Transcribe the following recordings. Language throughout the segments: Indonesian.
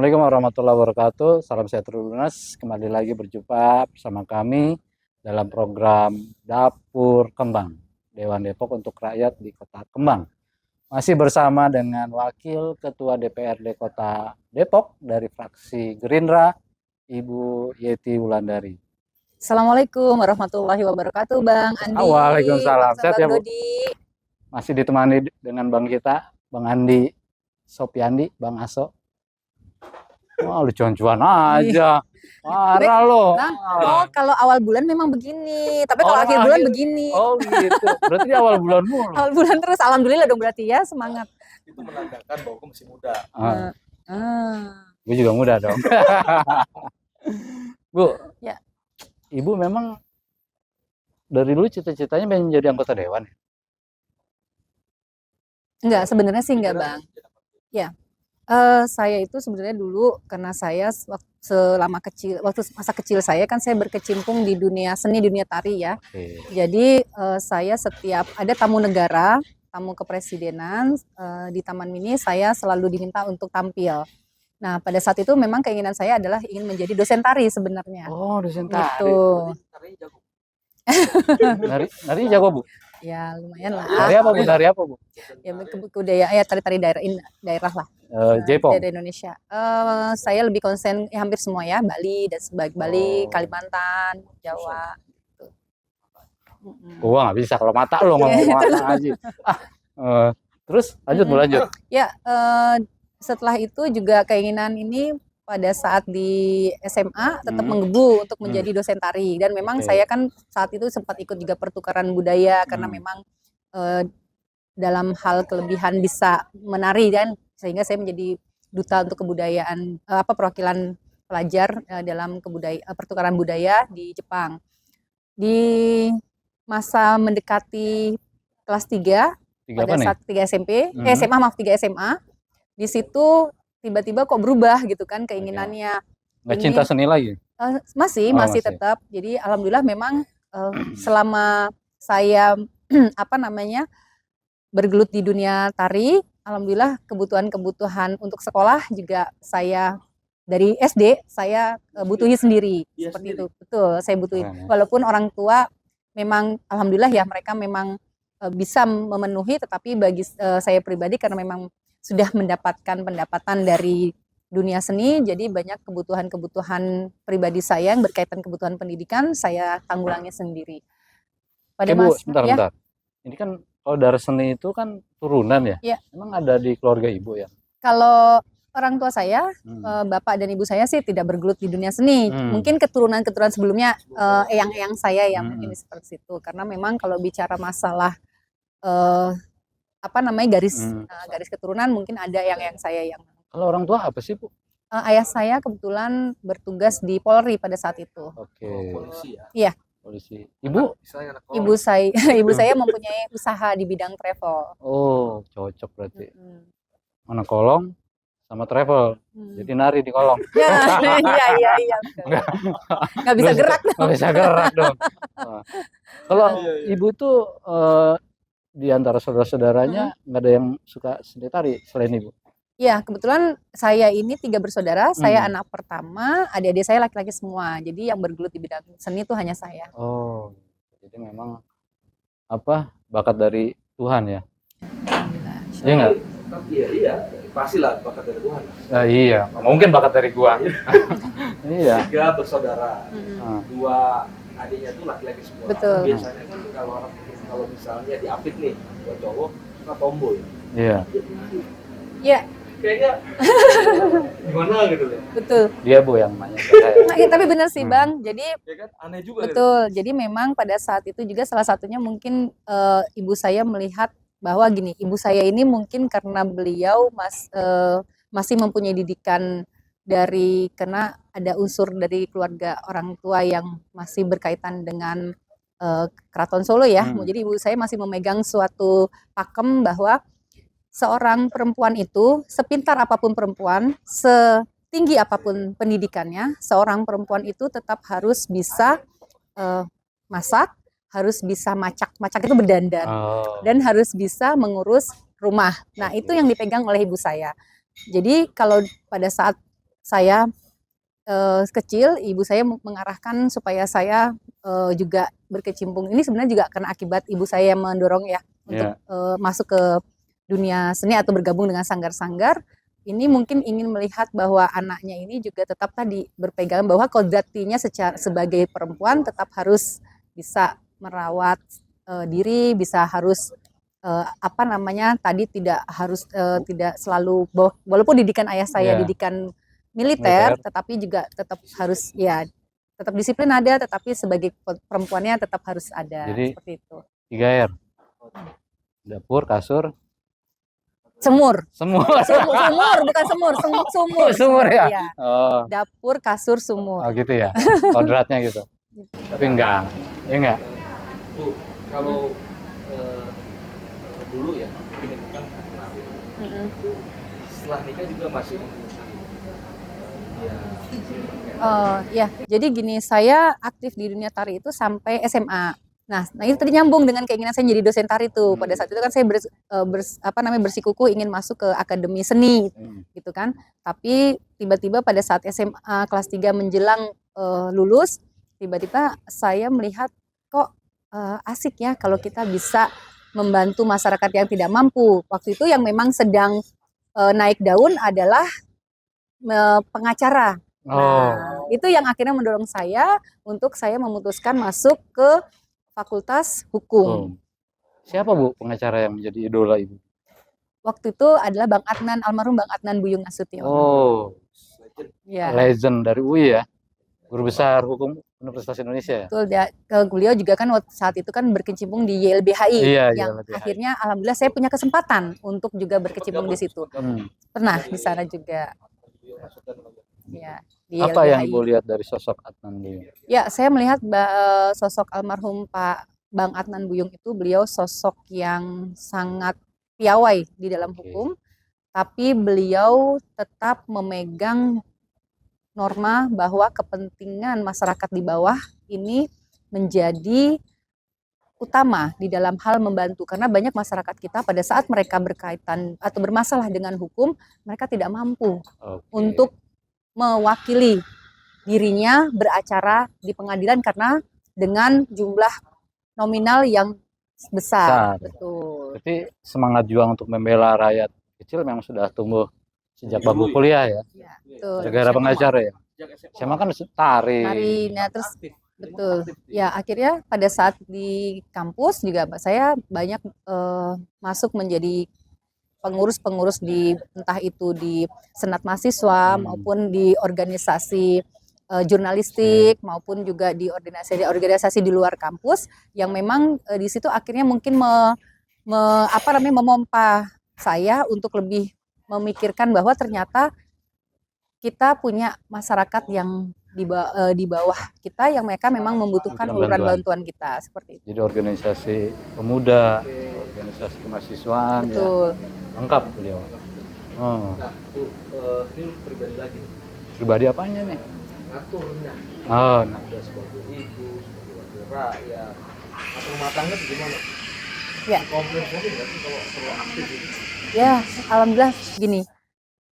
Assalamualaikum warahmatullahi wabarakatuh. Salam sejahtera lunas. Kembali lagi berjumpa bersama kami dalam program Dapur Kembang Dewan Depok untuk rakyat di Kota Kembang. Masih bersama dengan Wakil Ketua DPRD Kota Depok dari fraksi Gerindra, Ibu Yeti Wulandari. Assalamualaikum warahmatullahi wabarakatuh, Bang Andi. Waalaikumsalam. Sehat ya, Bu? Dodi. Masih ditemani dengan Bang kita, Bang Andi Sopiandi, Bang Aso. Wah, lucu-lucuan aja. Parah lo. Bang, kalau awal bulan memang begini, tapi kalau akhir bulan begini. Oh gitu. Berarti di awal bulan mulu. Awal bulan terus, alhamdulillah dong berarti ya, semangat. Itu menandakan bahwa aku masih muda. Gue juga muda dong. Bu, ya. Ibu memang dari dulu cita-citanya pengen jadi anggota dewan? Enggak, sebenarnya sih enggak, Bang. Ya. Saya itu sebenarnya dulu karena saya waktu masa kecil saya kan saya berkecimpung di dunia seni, dunia tari ya. Jadi saya setiap ada tamu negara, tamu kepresidenan di Taman Mini, saya selalu diminta untuk tampil. Nah, pada saat itu memang keinginan saya adalah ingin menjadi dosen tari sebenarnya. Oh, dosen tari. Gitu. Nari jago, Bu? Ya, lumayan lah. Dari apa, Bu? Ya, kebudayaan ya, tari-tari daerah lah. Jepang. Dari Indonesia. Saya lebih konsen ya, hampir semua ya, Bali dan Bali, Kalimantan, Jawa. Gitu. Gua nggak bisa kalau mata lo ngomong mata aja. Terus lanjut. Ya, setelah itu juga keinginan ini pada saat di SMA tetap menggebu untuk menjadi dosen tari, dan memang saya kan saat itu sempat ikut juga pertukaran budaya karena memang dalam hal kelebihan bisa menari, dan sehingga saya menjadi duta untuk kebudayaan perwakilan pelajar dalam pertukaran budaya di Jepang. Di masa mendekati kelas 3 pada saat 3 SMP, SMA, di situ tiba-tiba kok berubah gitu kan keinginannya. Nggak cinta seni lagi? Masih tetap. Jadi alhamdulillah memang selama saya bergelut di dunia tari, alhamdulillah kebutuhan untuk sekolah juga saya dari SD saya butuhi sendiri. Seperti itu. Betul, saya butuhi. Walaupun orang tua memang alhamdulillah ya mereka memang bisa memenuhi, tetapi bagi saya pribadi karena memang sudah mendapatkan pendapatan dari dunia seni, jadi banyak kebutuhan pribadi saya yang berkaitan kebutuhan pendidikan saya tanggulangi sendiri. Bu, bentar. Ini kan kalau dari seni itu kan turunan ya? Ya. Emang ada di keluarga Ibu ya? Kalau orang tua saya, bapak dan ibu saya sih tidak bergelut di dunia seni. Mungkin keturunan sebelumnya, eyang saya yang mungkin seperti itu. Karena memang kalau bicara masalah garis keturunan mungkin ada yang saya yang. Kalau orang tua apa sih, Bu? Ayah saya kebetulan bertugas di Polri pada saat itu. Oke. Polisi ya? Iya. Polisi. Ibu ibu saya mempunyai usaha di bidang travel. Oh, cocok berarti. Anak kolong sama travel. Jadi nari di kolong. Iya. Nggak bisa gerak dong. Nggak bisa gerak dong. Kalau Ibu tuh di antara saudara-saudaranya nggak ada yang suka seni tari selain Ibu? Iya, kebetulan saya ini 3 bersaudara, saya anak pertama, adik-adik saya laki-laki semua. Jadi yang bergelut di bidang seni itu hanya saya. Oh, jadi memang bakat dari Tuhan ya? Iya nggak? Iya, pastilah bakat dari Tuhan. Iya, mungkin bakat dari gua. Iya. 3 bersaudara, 2 adiknya tuh laki-laki semua. Betul. Biasanya kan kalau misalnya di Apit nih, buat cowok, kita tomboy. Iya. Iya. Kayaknya gimana gitu ya? Betul. Dia Bu yang nanya ke saya. Tapi benar sih Bang. Jadi ya kan aneh juga. Betul. Gitu. Jadi memang pada saat itu juga salah satunya mungkin ibu saya melihat bahwa gini, ibu saya ini mungkin karena beliau masih mempunyai didikan karena ada unsur dari keluarga orang tua yang masih berkaitan dengan Keraton Solo ya. Jadi ibu saya masih memegang suatu pakem bahwa seorang perempuan itu, sepintar apapun perempuan, setinggi apapun pendidikannya, seorang perempuan itu tetap harus bisa masak, harus bisa macak itu berdandan, dan harus bisa mengurus rumah. Nah, itu yang dipegang oleh ibu saya. Jadi kalau pada saat saya kecil, ibu saya mengarahkan supaya saya juga berkecimpung. Ini sebenarnya juga karena akibat ibu saya yang mendorong ya untuk masuk ke dunia seni atau bergabung dengan sanggar-sanggar. Ini mungkin ingin melihat bahwa anaknya ini juga tetap tadi berpegang bahwa kodratnya sebagai perempuan tetap harus bisa merawat diri, bisa harus apa namanya tadi tidak harus tidak selalu walaupun didikan ayah saya didikan militer, tetapi juga tetap harus ya tetap disiplin ada, tetapi sebagai perempuannya tetap harus ada. Jadi, seperti itu. 3R. Dapur, kasur, Sumur bukan sumur sumur ya. Iya. Oh. Dapur, kasur, sumur. Oh gitu ya, kodratnya gitu. Tapi enggak, ya enggak. Bu, kalau dulu ya, ini kan setelah nikah juga masih ya, jadi gini, saya aktif di dunia tari itu sampai SMA. Nah itu tadi nyambung dengan keinginan saya jadi dosen tari tuh. Pada saat itu kan saya bersikukuh ingin masuk ke akademi seni, gitu kan. Tapi tiba-tiba pada saat SMA kelas 3 menjelang lulus, tiba-tiba saya melihat kok asik ya kalau kita bisa membantu masyarakat yang tidak mampu. Waktu itu yang memang sedang naik daun adalah pengacara. Nah, itu yang akhirnya mendorong saya untuk saya memutuskan masuk ke Fakultas Hukum. Siapa Bu pengacara yang menjadi idola Ibu? Waktu itu adalah Bang Adnan, almarhum Bang Adnan Buyung Nasution. Oh, ya. Legend dari UI ya, guru besar hukum Universitas Indonesia. Betul, beliau juga kan saat itu kan berkecimpung di YLBHI, yang YLBHI. Akhirnya alhamdulillah saya punya kesempatan untuk juga berkecimpung di situ. Pernah di sana juga. Ya, apa yang Ibu lihat dari sosok Adnan Buyung? Ya, saya melihat sosok almarhum Bang Adnan Buyung itu beliau sosok yang sangat piawai di dalam hukum, tapi beliau tetap memegang norma bahwa kepentingan masyarakat di bawah ini menjadi utama di dalam hal membantu, karena banyak masyarakat kita pada saat mereka berkaitan atau bermasalah dengan hukum, mereka tidak mampu untuk mewakili dirinya beracara di pengadilan karena dengan jumlah nominal yang besar. Betul. Jadi semangat juang untuk membela rakyat kecil memang sudah tumbuh sejak bangku kuliah ya. Gara-gara pengacara ya. Saya kan tari. Nah terus betul. Ya akhirnya pada saat di kampus juga saya banyak masuk menjadi pengurus-pengurus di entah itu di senat mahasiswa maupun di organisasi jurnalistik maupun juga di organisasi di luar kampus yang memang di situ akhirnya mungkin memompa saya untuk lebih memikirkan bahwa ternyata kita punya masyarakat yang di bawah kita yang mereka memang membutuhkan uluran bantuan kita seperti itu. Jadi organisasi pemuda, organisasi kemahasiswaan, betul. Ya, lengkap beliau. Nah, ini pribadi lagi. Pribadi apanya nih? Ngaturnya. Nah. Ada sebagai ibu, sebagai wakil rakyat, atau rumah tangga bagaimana? Ya. Kompleks mungkin nggak sih kalau aktif gitu? Ya, alhamdulillah gini.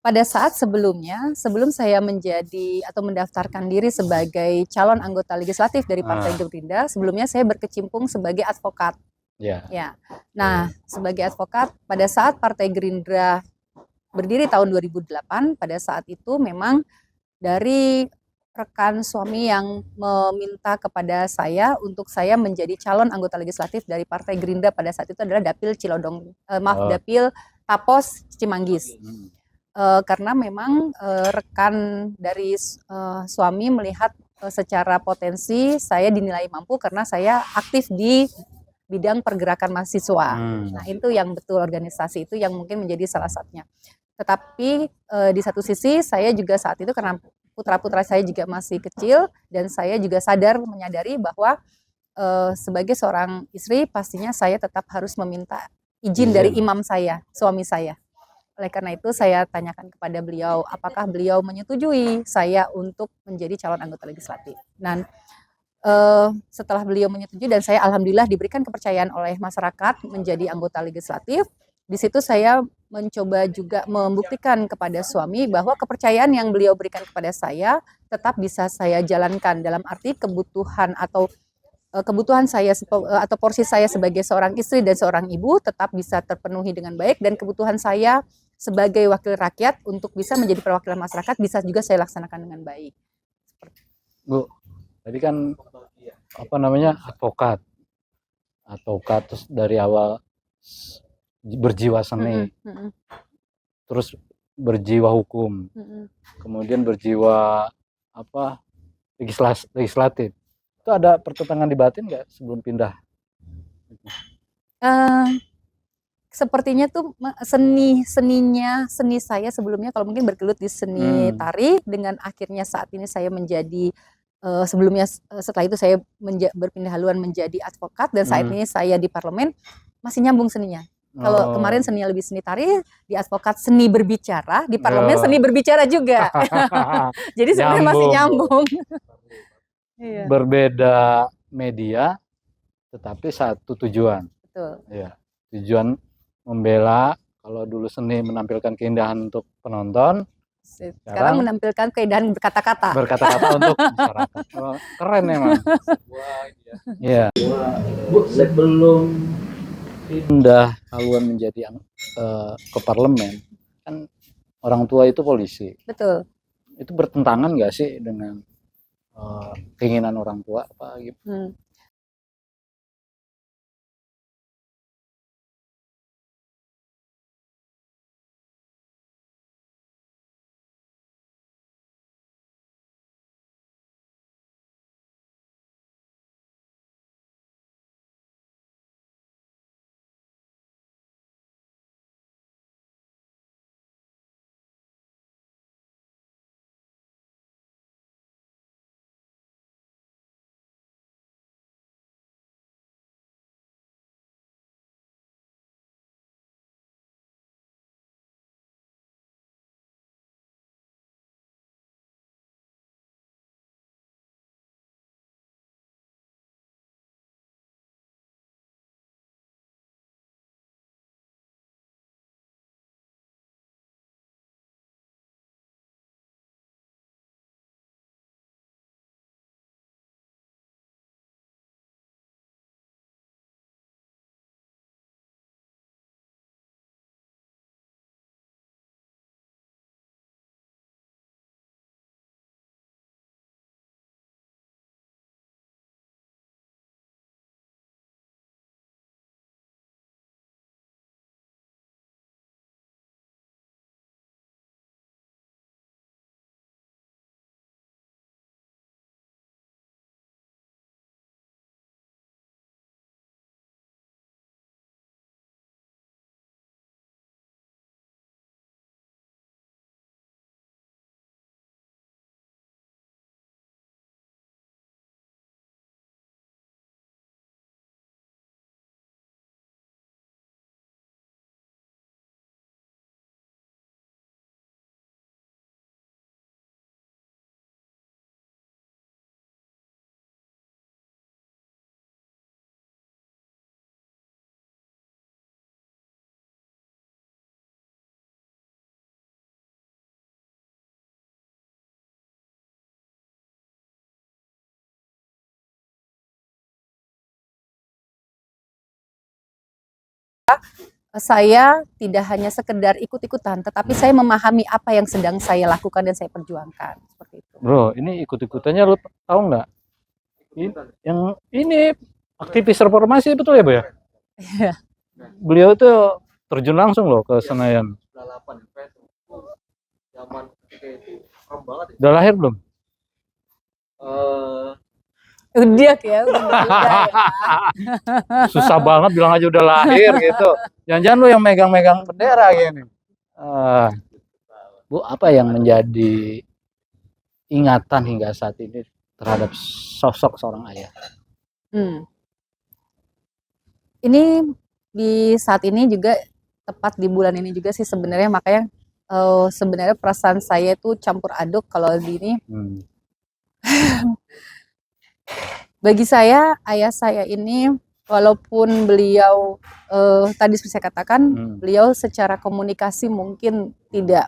Pada saat sebelum saya menjadi atau mendaftarkan diri sebagai calon anggota legislatif dari Partai Gerindra, sebelumnya saya berkecimpung sebagai advokat. Ya. Nah, sebagai advokat pada saat Partai Gerindra berdiri tahun 2008, pada saat itu memang dari rekan suami yang meminta kepada saya untuk saya menjadi calon anggota legislatif dari Partai Gerindra pada saat itu adalah Dapil Dapil Tapos Cimanggis. Karena memang rekan dari suami melihat secara potensi saya dinilai mampu karena saya aktif di bidang pergerakan mahasiswa. Nah itu yang betul, organisasi itu yang mungkin menjadi salah satunya. Tetapi di satu sisi saya juga saat itu karena putra-putra saya juga masih kecil dan saya juga menyadari bahwa sebagai seorang istri pastinya saya tetap harus meminta izin dari imam saya, suami saya. Oleh karena itu saya tanyakan kepada beliau apakah beliau menyetujui saya untuk menjadi calon anggota legislatif. Dan setelah beliau menyetujui dan saya alhamdulillah diberikan kepercayaan oleh masyarakat menjadi anggota legislatif, Di situ saya mencoba juga membuktikan kepada suami bahwa kepercayaan yang beliau berikan kepada saya tetap bisa saya jalankan, dalam arti kebutuhan atau kebutuhan saya atau porsi saya sebagai seorang istri dan seorang ibu tetap bisa terpenuhi dengan baik, dan kebutuhan saya sebagai wakil rakyat untuk bisa menjadi perwakilan masyarakat bisa juga saya laksanakan dengan baik. Bu, tadi kan apa namanya advokat terus dari awal berjiwa seni, terus berjiwa hukum, kemudian berjiwa apa legislatif. Itu ada pertentangan di batin nggak sebelum pindah? Sepertinya tuh seni saya sebelumnya kalau mungkin bergelut di seni tari, dengan akhirnya saat ini saya menjadi sebelumnya setelah itu saya berpindah haluan menjadi advokat, dan saat ini saya di parlemen, masih nyambung seninya. Kalau kemarin seninya lebih seni tari, di advokat seni berbicara, di parlemen seni berbicara juga. Jadi sebenarnya masih nyambung. Iya. Berbeda media, tetapi satu tujuan. Betul. Ya, tujuan membela. Kalau dulu seni menampilkan keindahan untuk penonton, sekarang menampilkan keindahan berkata-kata. Berkata-kata untuk masyarakat. Oh, keren emang. Iya. Bu, sebelum pindah haluan menjadi ke parlemen, kan orang tua itu polisi. Betul. Itu bertentangan nggak sih dengan keinginan orang tua apa gitu? Saya tidak hanya sekedar ikut-ikutan, tetapi saya memahami apa yang sedang saya lakukan dan saya perjuangkan, seperti itu. Bro, ini ikut-ikutannya lu tahu nggak? Yang ini aktivis reformasi, betul ya, Bu ya? Iya. Beliau itu terjun langsung loh ke Senayan. zaman itu keren banget ya. Udah lahir belum? Udah ya, udah ya. Susah banget bilang aja udah lahir gitu. Jangan-jangan lu yang megang-megang bendera gini. Bu, apa yang menjadi ingatan hingga saat ini terhadap sosok seorang ayah? Ini di saat ini juga, tepat di bulan ini juga sih sebenarnya, makanya sebenarnya perasaan saya itu campur aduk kalau di ini. Bagi saya, ayah saya ini walaupun beliau tadi seperti saya katakan, Hmm. beliau secara komunikasi mungkin tidak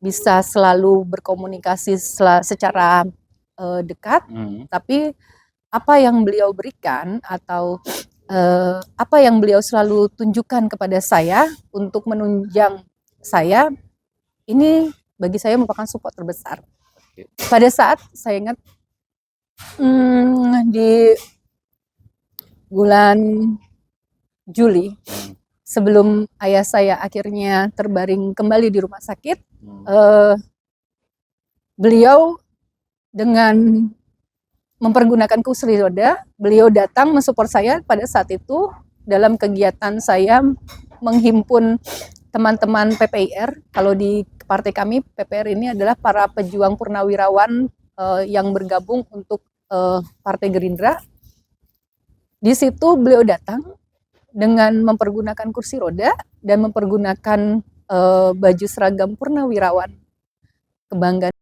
bisa selalu berkomunikasi secara dekat, Hmm. tapi apa yang beliau berikan atau apa yang beliau selalu tunjukkan kepada saya untuk menunjang saya, ini bagi saya merupakan support terbesar. Oke. Pada saat saya ingat di bulan Juli, Hmm. sebelum ayah saya akhirnya terbaring kembali di rumah sakit, Hmm. beliau dengan mempergunakan kursi roda, beliau datang mensupport saya pada saat itu dalam kegiatan saya menghimpun teman-teman PPIR. Kalau di partai kami, PPIR ini adalah para pejuang purnawirawan yang bergabung untuk Partai Gerindra. Di situ beliau datang dengan mempergunakan kursi roda dan mempergunakan baju seragam purnawirawan kebanggaan.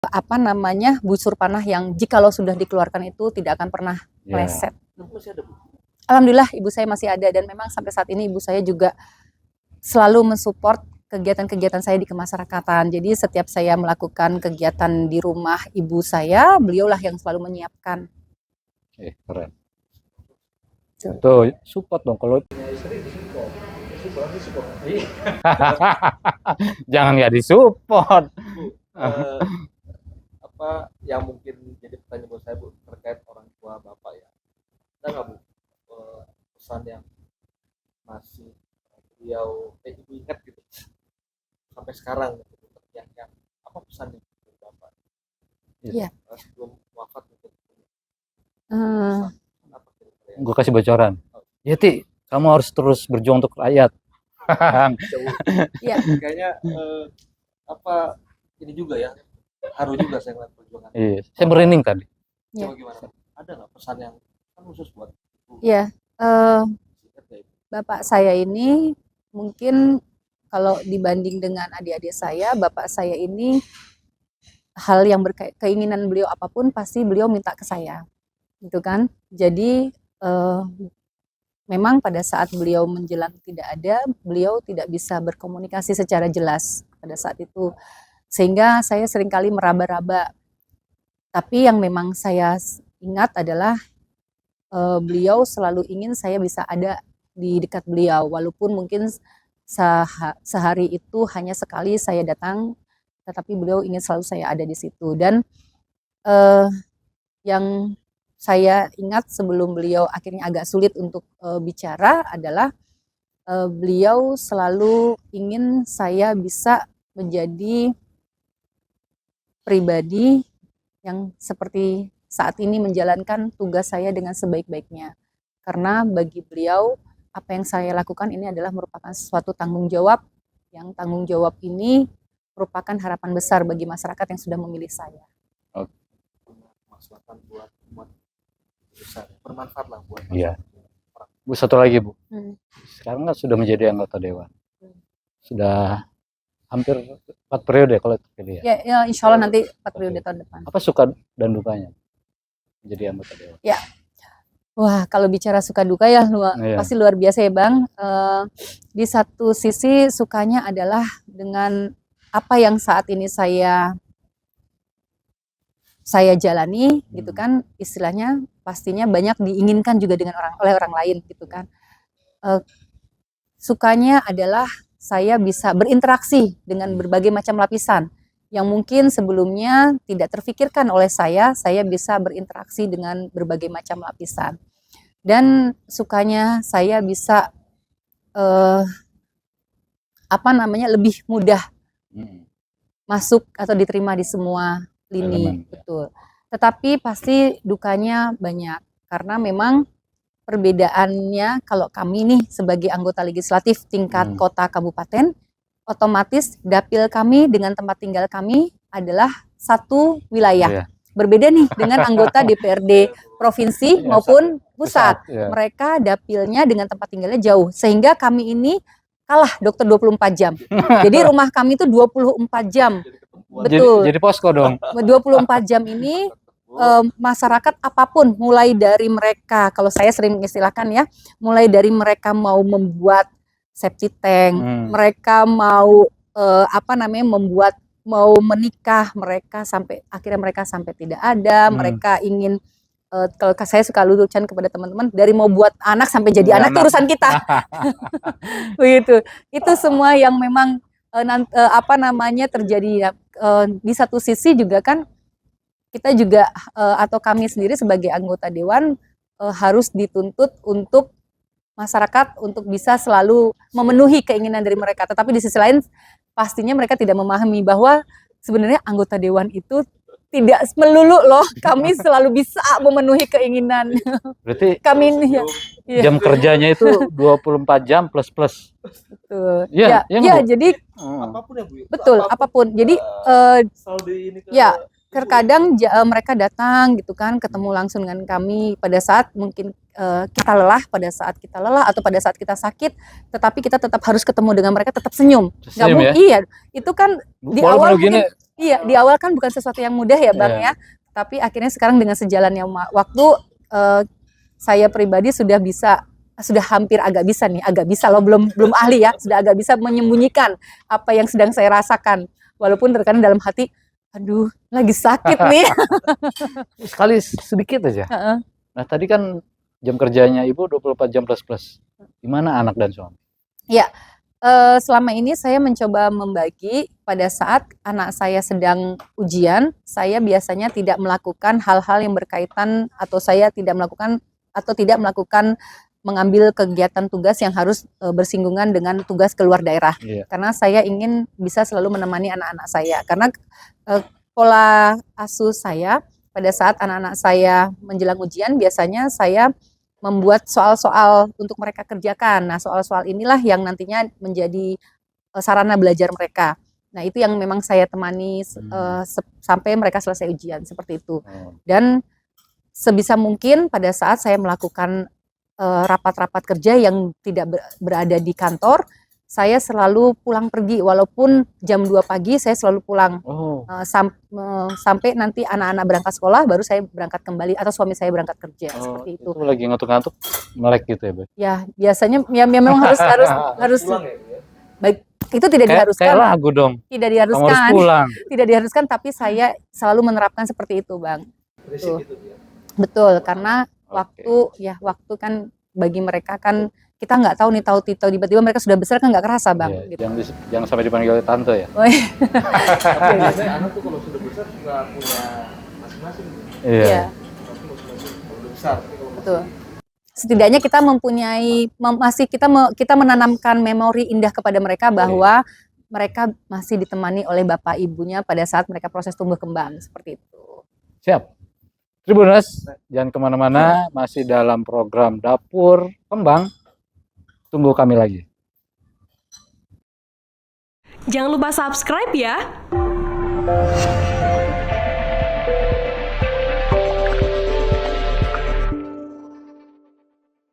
Apa namanya, busur panah yang jikalau sudah dikeluarkan itu tidak akan pernah Ya. meleset. Masih ada, Bu? Alhamdulillah ibu saya masih ada dan memang sampai saat ini ibu saya juga selalu mensupport kegiatan-kegiatan saya di kemasyarakatan. Jadi setiap saya melakukan kegiatan di rumah ibu saya, beliaulah yang selalu menyiapkan. Keren. Tuh. Tuh support dong kalau Sering di sini kok. Berarti support. Jangan nggak disupport. Eh, apa yang mungkin jadi pertanyaan buat saya Bu terkait orang tua Bapak ya? Ada nggak Bu pesan yang masih beliau Ibu ingat gitu sampai sekarang gitu, yang apa pesannya dari Bapak? Iya. Sebelum wafat gitu. Eh, Pesan apa kira-kira ya? Gue kasih bocoran. Ya Ti, kamu harus terus berjuang untuk rakyat. Iya. Kayaknya apa ini juga ya haru juga saya ngeliat perjuangan. Iya, saya merinding tadi. Iya. Coba gimana? Ada nggak pesan yang kan khusus buat Ibu? Iya. Singkat ya, Ibu. Bapak saya ini mungkin kalau dibanding dengan adik-adik saya, bapak saya ini hal yang keinginan beliau apapun pasti beliau minta ke saya, gitu kan. Jadi memang pada saat beliau menjelang tidak ada, beliau tidak bisa berkomunikasi secara jelas pada saat itu, sehingga saya seringkali meraba-raba. Tapi yang memang saya ingat adalah beliau selalu ingin saya bisa ada di dekat beliau, walaupun mungkin sehari itu hanya sekali saya datang, tetapi beliau ingin selalu saya ada di situ. Dan yang saya ingat sebelum beliau akhirnya agak sulit untuk bicara adalah beliau selalu ingin saya bisa menjadi pribadi yang seperti saat ini menjalankan tugas saya dengan sebaik-baiknya. Karena bagi beliau apa yang saya lakukan ini adalah merupakan suatu tanggung jawab, yang tanggung jawab ini merupakan harapan besar bagi masyarakat yang sudah memilih saya. Punya kemaslahatan buat umat besar, bermanfaat lah buat Iya. masyarakat. Bu, satu lagi Bu. Hmm. Sekarang kan sudah menjadi anggota dewan. Sudah hampir 4 periode kalau terpilih ya. Ya, insya Allah nanti 4 periode tahun depan. Apa suka dan dukanya menjadi anggota dewan? Ya, wah kalau bicara suka duka ya Iya. pasti luar biasa ya Bang. Di satu sisi sukanya adalah dengan apa yang saat ini saya jalani gitu kan, istilahnya pastinya banyak diinginkan juga dengan oleh orang lain gitu kan. Sukanya adalah saya bisa berinteraksi dengan berbagai macam lapisan yang mungkin sebelumnya tidak terfikirkan oleh saya bisa berinteraksi dengan berbagai macam lapisan. Dan sukanya saya bisa lebih mudah masuk atau diterima di semua lini. Elemen, ya. Betul. Tetapi pasti dukanya banyak karena memang perbedaannya kalau kami nih sebagai anggota legislatif tingkat kota kabupaten, otomatis dapil kami dengan tempat tinggal kami adalah satu wilayah. Iya. Berbeda nih dengan anggota DPRD provinsi maupun pusat. Iya. Mereka dapilnya dengan tempat tinggalnya jauh, sehingga kami ini kalah dokter 24 jam. Jadi rumah kami itu 24 jam. Betul. Jadi posko dong. 24 jam ini masyarakat apapun, mulai dari mereka, kalau saya sering mengistilahkan ya, mulai dari mereka mau membuat septic tank, mereka mau mau menikah, mereka sampai akhirnya mereka sampai tidak ada, mereka ingin kalau saya suka lucuan kepada teman-teman, dari mau buat anak sampai jadi anak itu urusan kita. Begitu. Itu semua yang memang terjadi. Di satu sisi juga kan kita juga atau kami sendiri sebagai anggota dewan harus dituntut untuk masyarakat untuk bisa selalu memenuhi keinginan dari mereka. Tetapi di sisi lain pastinya mereka tidak memahami bahwa sebenarnya anggota dewan itu tidak melulu loh kami selalu bisa memenuhi keinginan. Berarti Kami ini ya. jam kerjanya itu 24 jam plus. Betul. Iya, ya jadi Apapun ya Bu. betul, apapun. Jadi selalu di ini ke ya terkadang mereka datang gitu kan, ketemu langsung dengan kami pada saat mungkin kita lelah, atau pada saat kita sakit, tetapi kita tetap harus ketemu dengan mereka, tetap senyum. Nggak Senyum ya? Iya, itu kan di awal mungkin, gini. di awal kan bukan sesuatu yang mudah ya Bang ya. Tapi akhirnya sekarang dengan sejalannya waktu, saya pribadi sudah hampir agak bisa loh, belum ahli ya, sudah agak bisa menyembunyikan apa yang sedang saya rasakan. Walaupun terkadang dalam hati, aduh lagi sakit nih. Sekali sedikit aja. Nah tadi kan jam kerjanya Ibu 24 jam plus. Gimana anak dan suami? Selama ini saya mencoba membagi pada saat anak saya sedang ujian, saya biasanya tidak melakukan hal-hal yang berkaitan atau saya tidak melakukan mengambil kegiatan tugas yang harus bersinggungan dengan tugas keluar daerah. Iya. Karena saya ingin bisa selalu menemani anak-anak saya. Karena pola asuh saya pada saat anak-anak saya menjelang ujian biasanya saya membuat soal-soal untuk mereka kerjakan. Nah, soal-soal inilah yang nantinya menjadi sarana belajar mereka. Nah, itu yang memang saya temani sampai mereka selesai ujian, seperti itu. Dan sebisa mungkin pada saat saya melakukan rapat-rapat kerja yang tidak berada di kantor, saya selalu pulang pergi, walaupun jam 2 pagi saya selalu pulang. Sampai nanti anak-anak berangkat sekolah, baru saya berangkat kembali, atau suami saya berangkat kerja, seperti itu. Itu lagi ngantuk-ngantuk, melek gitu ya, Be? Ya, biasanya ya memang harus Pulang ya, Bu, ya? baik, itu tidak diharuskan. Kayak lagu dong. Tidak Kamu harus diharuskan. pulang. Tidak diharuskan, tapi saya selalu menerapkan seperti itu, Bang. Prinsip itu ya. Betul, karena Oke. waktu kan bagi mereka kan kita nggak tahu nih, tahu tiba-tiba mereka sudah besar kan nggak kerasa, Bang. Iya, Gitu. jangan sampai dipanggil tante ya. Oh, iya. Tapi biasanya anak tuh kalau sudah besar nggak punya masing-masing. Iya. Iya, Tapi masing-masing kalau udah besar. Tapi kalau betul. Setidaknya kita mempunyai kita menanamkan memori indah kepada mereka bahwa mereka masih ditemani oleh bapak ibunya pada saat mereka proses tumbuh kembang, seperti itu. Siap. Tribuners, jangan kemana-mana, masih dalam program Dapur Kembang. Tunggu kami lagi. Jangan lupa subscribe ya.